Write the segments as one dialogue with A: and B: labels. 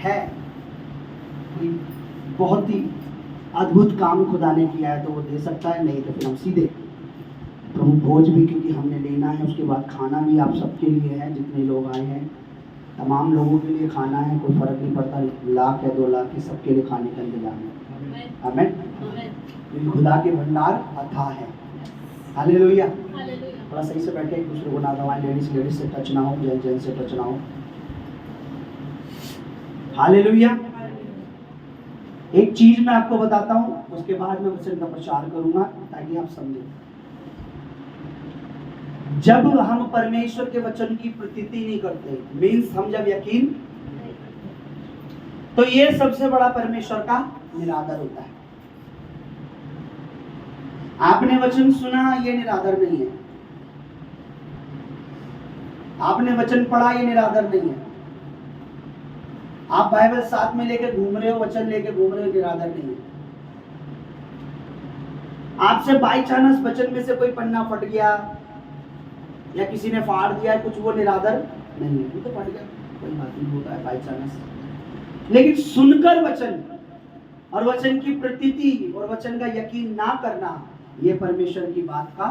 A: है कि बहुत ही अद्भुत काम खुदा ने किया है तो वो दे सकता है, नहीं तो फिर हम सीधे प्रभु भोज भी क्योंकि हमने लेना है, उसके बाद खाना भी आप सबके लिए है, जितने लोग आए हैं तमाम लोगों के लिए खाना है, कोई फर्क नहीं पड़ता, 1 लाख या 2 लाख, सबके लिए खाने का इंतजाम है। आमीन। खुदा के भंडार अथाह है। हालेलुया। थोड़ा सही से बैठे, एक दूसरे को ना दबाएं, लेडीज से टच ना हो, जेंट्स से टच ना हो। हालेलुया। एक चीज मैं आपको बताता हूं, उसके बाद मैं वचन का प्रचार करूंगा ताकि आप समझें। जब हम परमेश्वर के वचन की प्रतीति नहीं करते, मीन्स हम जब यकीन, तो ये सबसे बड़ा परमेश्वर का निरादर होता है। आपने वचन सुना, ये निरादर नहीं है। आपने वचन पढ़ा, ये निरादर नहीं है। आप बाइबल साथ में लेके घूम रहे हो, वचन लेके घूम रहे हो, निरादर नहीं है। आपसे बाई चांस वचन में से कोई पन्ना फट गया या किसी ने फाड़ दिया कुछ, वो निरादर नहीं है। वो तो फट गया, कोई बात नहीं, होता है बाई चांस। लेकिन सुनकर वचन और वचन की प्रतीति और वचन का यकीन ना करना, ये परमेश्वर की बात का,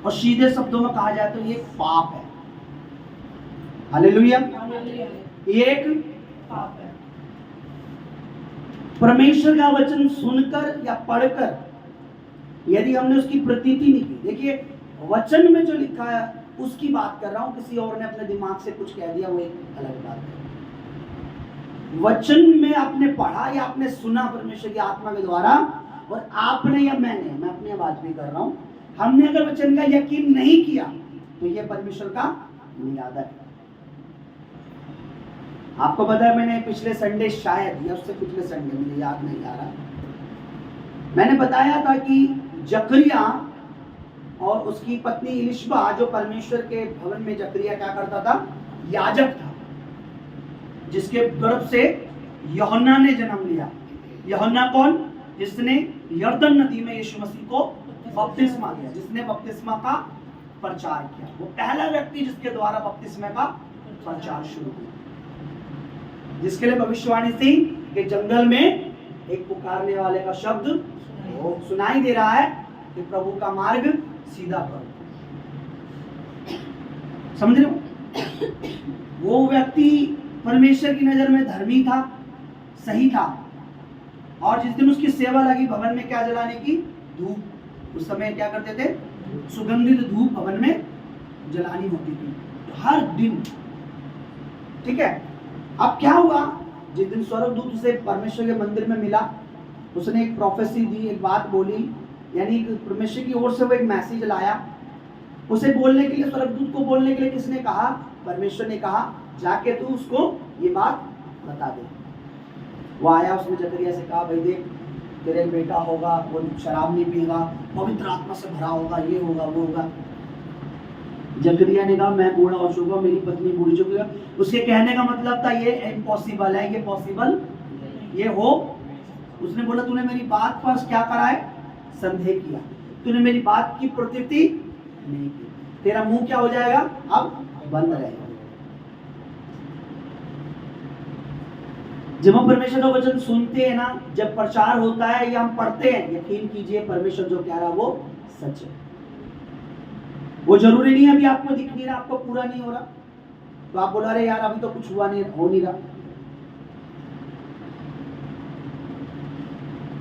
A: और सीधे शब्दों में कहा जाए तो ये पाप है। हालेलुया। ये एक पाप है। परमेश्वर का वचन सुनकर या पढ़कर यदि हमने उसकी प्रतीति नहीं की, देखिए वचन में जो लिखा है उसकी बात कर रहा हूं, किसी और ने अपने दिमाग से कुछ कह दिया वो एक अलग बात है। वचन में आपने पढ़ा या आपने सुना परमेश्वर की आत्मा के द्वारा, और आपने या मैं अपनी आवाज भी कर रहा हूं, हमने अगर वचन का यकीन नहीं किया तो यह परमेश्वर का निरादर है। आपको पता है, मैंने पिछले संडे शायद या उससे पिछले संडे, मुझे याद नहीं आ रहा, मैंने बताया था कि जकरिया और उसकी पत्नी इलिशबा, जो परमेश्वर के भवन में जकरिया क्या करता था, याजक था, जिसके गर्भ से यूहन्ना ने जन्म लिया। यूहन्ना कौन? जिसने यरदन नदी में यीशु मसीह को बपतिस्मा दिया, जिसने बपतिस्मा का प्रचार किया। वो पहला व्यक्ति जिसके द्वारा बपतिस्मा का प्रचार शुरू हुआ, जिसके लिए भविष्यवाणी थी कि जंगल में एक पुकारने वाले का शब्द वो सुनाई दे रहा है कि प्रभु का मार्ग सीधा करो। समझ रहे हो? वो व्यक्ति परमेश्वर की नजर में धर्मी था, सही था, और जिस दिन उसकी सेवा लगी भवन में क्या जलाने की, धूप। उस समय क्या करते थे, सुगंधित धूप भवन में जलानी होती थी, तो हर दिन। ठीक है। अब क्या हुआ, जिस दिन स्वर्गदूत उसे परमेश्वर के मंदिर में मिला, उसने एक प्रोफेसी दी, एक बात बोली, यानी परमेश्वर की ओर से वो एक मैसेज लाया। उसे बोलने के लिए, स्वर्गदूत को बोलने के लिए किसने कहा? परमेश्वर ने कहा जाके तू उसको ये बात बता दे। वो आया, उसने जकरिया से कहा, भाई देख तेरे बेटा होगा, वो शराब नहीं पीएगा, पवित्र आत्मा से भरा होगा, ये होगा वो होगा। जकरिया ने कहा मैं बूढ़ा हो चुका, मेरी पत्नी बूढ़ी चुकी है। उसके कहने का मतलब था ये इम्पॉसिबल है, ये पॉसिबल ये हो। उसने बोला तूने मेरी बात पर क्या करा है, संदेह किया, तूने मेरी बात की प्रतीति नहीं की, तेरा मुंह क्या हो जाएगा, अब बंद रहेगा। जब हम परमेश्वर का वचन सुनते हैं ना, जब प्रचार होता है या हम पढ़ते हैं, यकीन कीजिए परमेश्वर जो कह रहा है वो सच है। वो जरूरी नहीं है अभी आपको दिख नहीं रहा, आपको पूरा नहीं हो रहा, तो आप बोला रहे यार अभी तो कुछ हुआ नहीं, हो नहीं रहा।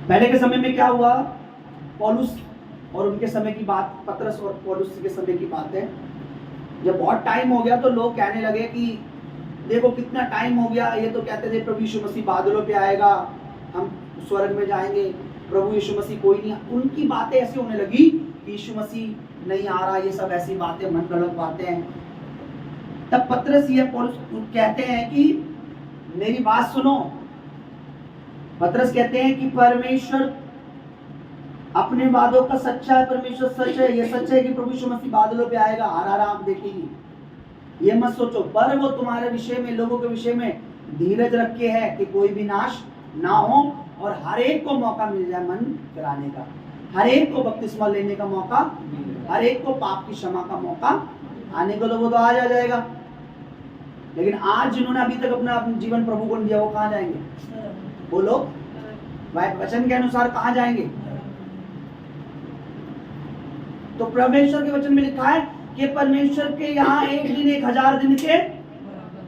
A: पहले के समय में क्या हुआ, पौलुस और उनके समय की बात, पतरस और पौलुस के समय की बात है। जब बहुत टाइम हो गया तो लोग कहने लगे कि देखो कितना टाइम हो गया, ये तो कहते थे प्रभु यीशु मसीह बादलों पे आएगा, हम स्वर्ग में जाएंगे, प्रभु यीशु मसीह कोई नहीं। उनकी बातें ऐसी होने लगी कि यीशु मसीह नहीं आ रहा, ये सब ऐसी बातें, मन गलत बातें हैं। तब पतरस ये पौलुस कहते हैं कि मेरी बात सुनो। पतरस कहते हैं कि परमेश्वर अपने वादों का सच्चा है, परमेश्वर सच है, ये सच है कि प्रभु यीशु मसीह बादलों पे आएगा, आप देखेंगे, ये मत सोचो, पर वो तुम्हारे विषय में, लोगों के विषय में धीरज रखे है कि कोई भी नाश ना हो और हर एक को मौका मिल जाए मन फिराने का, हर एक को बपतिस्मा लेने का मौका, हर एक को पाप की क्षमा का मौका आने को, तो वो तो आ जाएगा। लेकिन आज जिन्होंने अभी तक अपना जीवन प्रभु को नहीं दिया वो कहाँ जाएंगे? बोलो, वचन के अनुसार कहाँ जाएंगे? तो परमेश्वर के वचन में लिखा है कि परमेश्वर के यहाँ एक दिन 1000 दिन के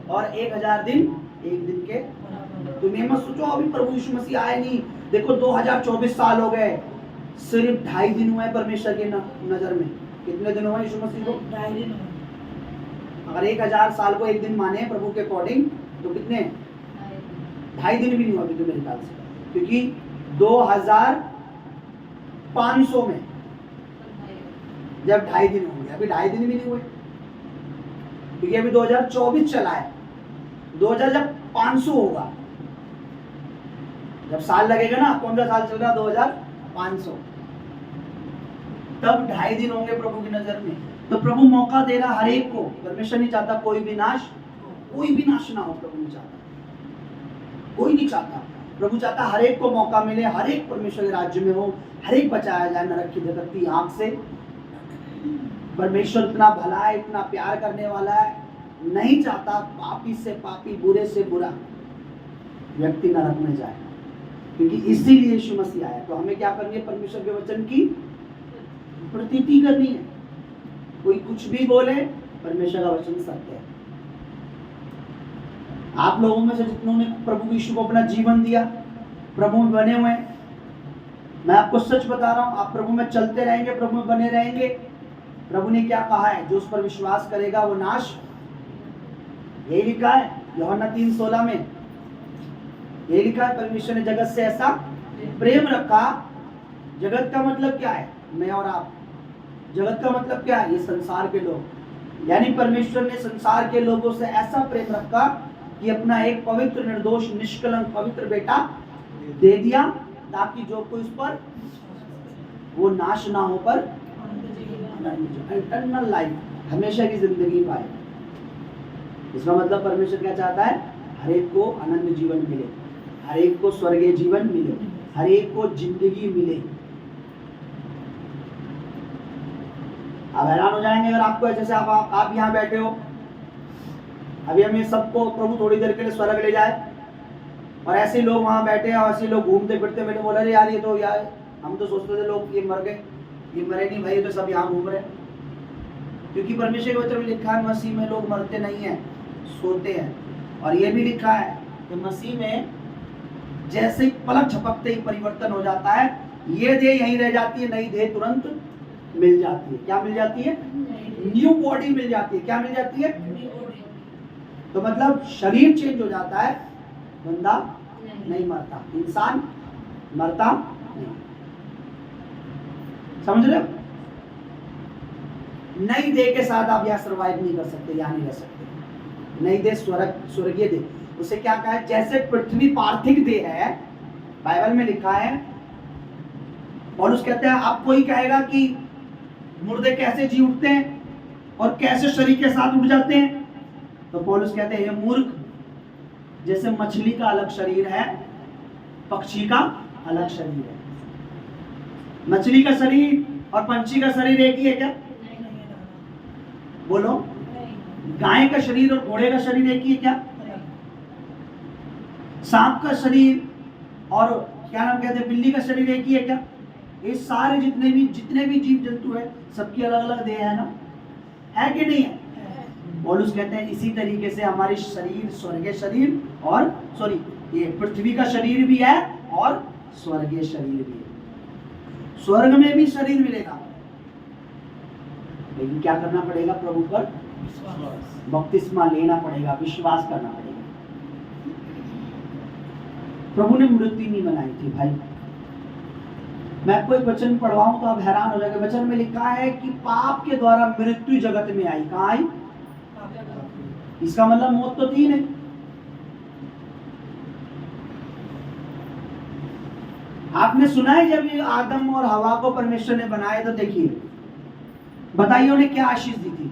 A: और 1000 दिन एक दिन के। तुम ये मत सोचो अभी प्रभु यीशु मसीह आए नहीं, देखो 2024 साल हो गए, सिर्फ 2.5 दिन हुए परमेश्वर के नजर में। कितने दिन हुए यीशु मसीह को?
B: 2.5 दिन।
A: अगर 1000 साल को एक दिन माने प्रभु के अकॉर्डिंग तो कितने? 2.5 दिन भी नहीं हुआ अभी तो मेरे ख्याल से, क्योंकि 2500 में जब 2.5 दिन होंगे, अभी 2.5 दिन भी नहीं हुए, क्योंकि अभी 2024 चला है। 2000 जब 500 होगा, जब साल लगेगा ना, कौन सा साल चल रहा? 2500, तब 2.5 दिन होंगे प्रभु की नजर में। तो प्रभु मौका दे रहा हर एक को। परमेश्वर नहीं चाहता कोई भी नाश ना हो, प्रभु नहीं चाहता, कोई नहीं चाहता। प्रभु चाहता हर एक को मौका मिले, हर एक परमेश्वर के राज्य में हो, हर एक बचाया जाए नरक की धधकती आंख से। परमेश्वर इतना भला है, इतना प्यार करने वाला है, नहीं चाहता पापी से पापी, बुरे से बुरा व्यक्ति नरक में जाए, क्योंकि इसीलिए यीशु मसीह आया। तो हमें क्या करनी है? परमेश्वर के वचन की प्रतीति करनी है। कोई कुछ भी बोले, परमेश्वर का वचन सत्य है। आप लोगों में से जितनों ने प्रभु यीशु को अपना जीवन दिया, प्रभु में बने हुए हैं, मैं आपको सच बता रहा हूं, आप प्रभु में चलते रहेंगे, प्रभु में बने रहेंगे। प्रभु ने क्या कहा है? जो उस पर विश्वास करेगा वो नाश, यही लिखा है यूहन्ना 3:16 में, यही लिखा है परमेश्वर ने जगत से ऐसा प्रेम रखा। जगत का मतलब क्या है? मैं और आप। जगत का मतलब क्या है? ये संसार के लोग। यानी परमेश्वर ने संसार के लोगों से ऐसा प्रेम रखा कि अपना एक पवित्र, निर्दोष, निष्कलंक पवित्र बेटा दे दिया, ताकि जो कोई उस पर वो नाश ना हो पर इटर्नल लाइफ, हमेशा की जिंदगी पाए। इसका मतलब परमेश्वर क्या चाहता है? हर एक को अनंत जीवन मिले, हर एक को स्वर्गीय जीवन मिले, हर एक को जिंदगी मिले। आप हैरान हो जाएंगे अगर आपको, जैसे आप यहाँ बैठे हो, अभी हमें सबको प्रभु थोड़ी देर के लिए स्वर्ग ले जाए, और ऐसे लोग वहाँ बैठे हैं और ऐसे लोग घूमते फिरते, मैंने बोला यार ये तो यार हम तो सोचते थे लोग ये मर गए, ये मरे नहीं भाई, तो सब यहाँ घूम रहे। क्योंकि परमेश्वर के वचन में लिखा है मसीह में लोग मरते नहीं हैं, सोते हैं। और ये भी लिखा है कि मसीह में जैसे ही पलक झपकते ही परिवर्तन हो जाता है, ये देह यहीं रह जाती है, नई देह तुरंत मिल जाती है। क्या मिल जाती है? न्यू बॉडी मिल जाती है। क्या मिल जाती है? तो मतलब शरीर चेंज हो जाता है, बंदा नहीं मरता, इंसान मरता नहीं। समझ रहे हो? नई देह के साथ आप यहाँ सर्वाइव नहीं कर सकते, यहाँ नहीं रह सकते। नई देह स्वर्गीय देह, उसे क्या कहा है? जैसे पृथ्वी पार्थिव देह है, बाइबल में लिखा है, और उस कहते हैं, आप कोई कहेगा कि मुर्दे कैसे जी उठते हैं और कैसे शरीर के साथ उठ जाते हैं, तो पौलुस कहते हैं, ये मूर्ख, जैसे मछली का अलग शरीर है, पक्षी का अलग शरीर है। मछली का शरीर और पंछी का शरीर एक ही है क्या? बोलो। गाय का शरीर और घोड़े का शरीर एक ही है क्या? सांप का शरीर और क्या नाम कहते हैं, बिल्ली का शरीर एक ही है क्या? ये सारे जितने भी जीव जंतु है, सबकी अलग अलग देह है ना, है कि नहीं है? पौलुस कहते हैं इसी तरीके से हमारे शरीर, स्वर्गीय शरीर और ये पृथ्वी का शरीर भी है और स्वर्गीय शरीर भी है। स्वर्ग में भी शरीर मिलेगा, लेकिन क्या करना पड़ेगा? प्रभु पर बपतिस्मा लेना पड़ेगा, विश्वास करना पड़ेगा। प्रभु ने मृत्यु नहीं बनाई थी भाई। मैं आपको एक वचन पढ़वाऊं तो आप हैरान हो जाएंगे। वचन में लिखा है कि पाप के द्वारा मृत्यु जगत में आई। कहां आई? इसका मतलब मौत तो थी नहीं। आपने सुना है जब ये आदम और हवा को परमेश्वर ने बनाया, तो देखिए बताइए उन्हें क्या आशीष दी थी?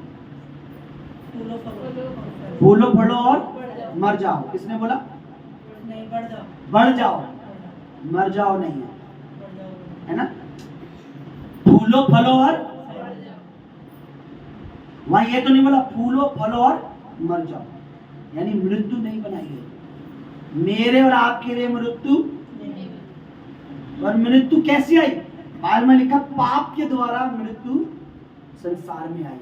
A: फूलो फलो और मर जाओ। किसने बोला?
B: नहीं,
A: बढ़ जाओ, मर जाओ नहीं है ना? फूलो फलो और, वहां ये तो नहीं बोला फूलो फलो और मर जाओ। यानी मृत्यु नहीं बनाई गई। मेरे और आपके लिए मृत्यु, और मृत्यु कैसी आई? बाइबल में लिखा पाप के द्वारा मृत्यु संसार में आई,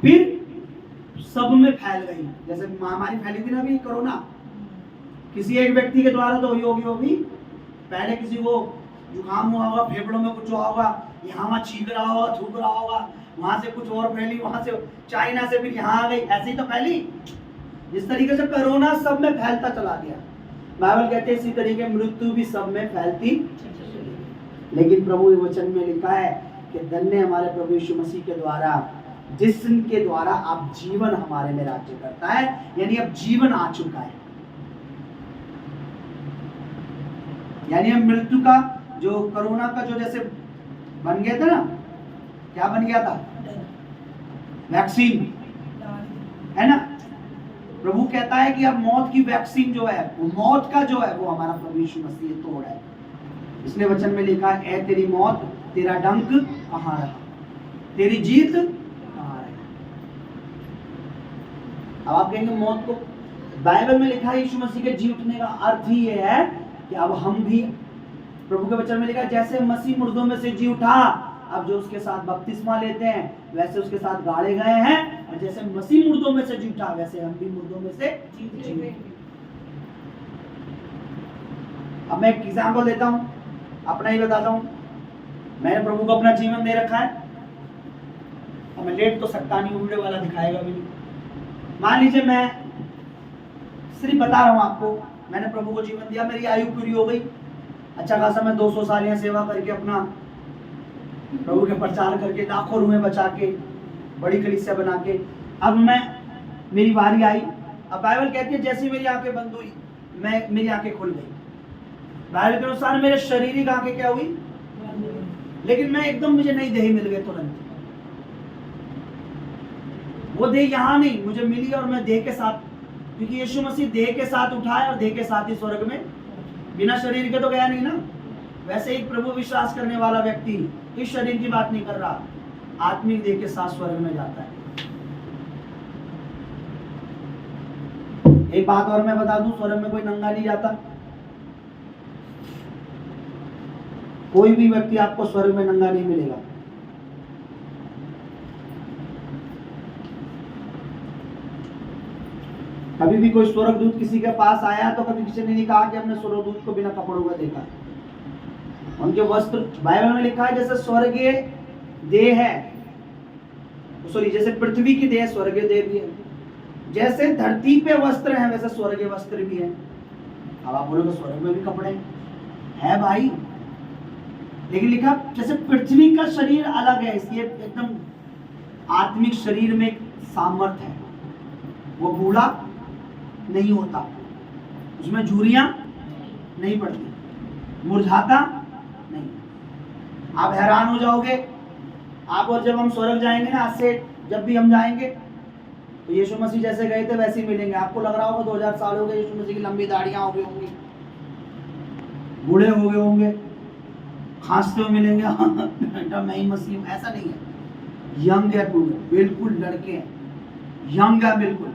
A: फिर सब में फैल गई। जैसे महामारी फैली थी ना अभी कोरोना, किसी एक व्यक्ति के द्वारा तो हुई होगी। पहले किसी को जुकाम हुआ होगा, फेफड़ों में कुछ हुआ होगा, यहाँ वहाँ छींक रहा होगा, थूक रहा होगा, वहां से कुछ और फैली, वहां से चाइना से फिर यहाँ आ गई, ऐसे ही तो फैली। जिस तरीके से कोरोना सब में फैलता चला गया, बाइबल कहते हैं इसी तरीके मृत्यु भी सब में फैलती। लेकिन प्रभु के वचन में लिखा है कि धन्य हमारे प्रभु यीशु मसीह के द्वारा, जिसके द्वारा अब जीवन हमारे में राज्य करता है, यानी अब जीवन आ चुका है। यानी हम मृत्यु का जो कोरोना का जो जैसे बन गया था ना, क्या बन गया था? वैक्सीन, है ना। प्रभु कहता है कि अब मौत की वैक्सीन जो है, वो मौत का जो है वो हमारा प्रभु यीशु मसीह तोड़ है। इसने वचन में लिखा है, ए तेरी मौत, तेरा डंक कहाँ रहा, तेरी जीत कहाँ रही। अब आप कहेंगे मौत को, बाइबल में लिखा है यीशु मसीह के जी उठने का अर्थ ही ये है कि अब हम भी, प्रभु के वचन में लिखा है जैसे मसीह मुर्दों में से जी उठा, अब जो उसके साथ बपतिस्मा लेते हैं वैसे उसके साथ गाड़े गए हैं, और जैसे मसीह मुर्दों में से जी उठा वैसे हम भी मुर्दों में से जी उठे। अब मैं एक एग्जाम्पल देता हूं, अपना ही बताता हूं। मैंने प्रभु को अपना जीवन दे रखा है, और मैं लेट तो सकता नहीं, वीडियो वाला दिखाएगा भी नहीं। मान लीजिए मैं सिर्फ बता रहा हूं आपको, मैंने प्रभु को जीवन दिया, मेरी आयु पूरी हो गई, अच्छा खासा मैं 200 साल यहाँ सेवा करके अपना प्रभु के प्रचार करके लाखों रुपए बचा के बड़ी कलीसिया बना के, अब मैं, मेरी बारी आई। अब बाइबल कहती है जैसे मेरी आंखें बंद हुई, मेरी आंखें खुल गई। बाइबल के अनुसार मेरे शारीरिक आंखें क्या हुई, लेकिन मैं एकदम, मुझे नई देह मिल गई तुरंत। वो देह यहाँ नहीं मुझे मिली, और मैं देह के साथ, क्योंकि यीशु मसीह देह के साथ उठाए और देह के साथ ही स्वर्ग में, बिना शरीर के तो गया नहीं ना। वैसे एक प्रभु विश्वास करने वाला व्यक्ति इस शरीर की बात नहीं कर रहा, आत्मिक देह के साथ स्वर्ग में जाता है। एक बात और मैं बता दूं, स्वर्ग में कोई नंगा नहीं जाता। कोई भी व्यक्ति आपको स्वर्ग में नंगा नहीं मिलेगा। कभी भी कोई स्वर्गदूत किसी के पास आया तो कभी किसी ने नहीं कहा कि हमने स्वर्गदूत को बिना कपड़ों का देखा। उनके वस्त्र, बाइबल में लिखा है जैसे स्वर्गीय देह है, सॉरी जैसे पृथ्वी की देह स्वर्गीय देह भी है, जैसे धरती पे वस्त्र हैं वैसे स्वर्गीय वस्त्र भी है। अब आप बोलोगे स्वर्ग में भी कपड़े है भाई, लेकिन लिखा जैसे पृथ्वी का शरीर अलग है, इसलिए एकदम आत्मिक शरीर में सामर्थ्य है, वो बूढ़ा नहीं होता, उसमें झुर्रियां नहीं पड़ती, मुरझाता नहीं। आप हैरान हो जाओगे, आप और जब हम स्वर्ग जाएंगे ना, आज से जब भी हम जाएंगे तो यीशु मसीह जैसे गए थे वैसे ही मिलेंगे। आपको लग रहा होगा 2000 साल हो गए, यीशु मसीह की लंबी दाढ़ियां हो गई होंगी, बूढ़े हो गए होंगे, खांसते हुए मिलेंगे मैं ही मसीह हूं, ऐसा नहीं है। यंग है पूरे, बिल्कुल लड़के हैं, यंग है बिल्कुल,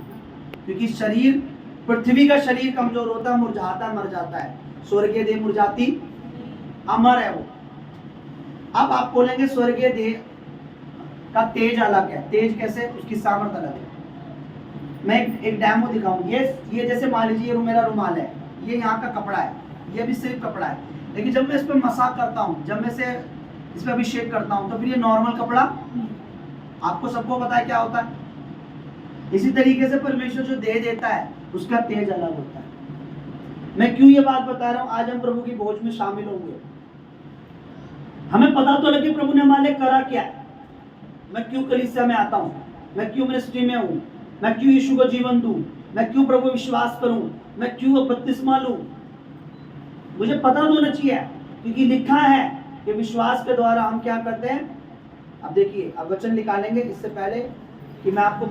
A: क्योंकि शरीर, पृथ्वी का शरीर कमजोर होता है, मुरझाता, मर जाता है। स्वर्गीय देह मुरझाती, अमर है वो। अब आप बोलेंगे स्वर्गीय देह का तेज अलग है, तेज कैसे, उसकी सामर्थ्य अलग है। मैं एक डेमो दिखाऊं। ये जैसे मान लीजिए ये मेरा रुमाल है, ये यहाँ का कपड़ा है, ये भी सिर्फ कपड़ा है, लेकिन जब मैं इस पर मसाज करता हूँ, जब मैं इसे इस पर अभिषेक करता हूँ तो फिर ये नॉर्मल कपड़ा, आपको सबको पता है क्या होता है। इसी तरीके से परमेश्वर जो देह देता है उसका तेज अलग होता है। मैं क्यों ये बात बता रहा हूँ, आज हम प्रभु की भोज में शामिल होंगे, हमें पता तो लगे प्रभु ने हमारे लिए करा क्या है। मैं क्यों कलीसिया में आता हूँ, मैं क्यों मिनिस्ट्री में हूँ, मैं क्यों यीशु को जीवन दूं, मैं क्यों प्रभु विश्वास करूं, मैं क्यों बपतिस्मा लूं, मुझे पता तो होना चाहिए, क्योंकि लिखा है कि विश्वास के द्वारा हम क्या करते हैं। अब देखिए, अब वचन निकालेंगे, इससे पहले कि मैं आपको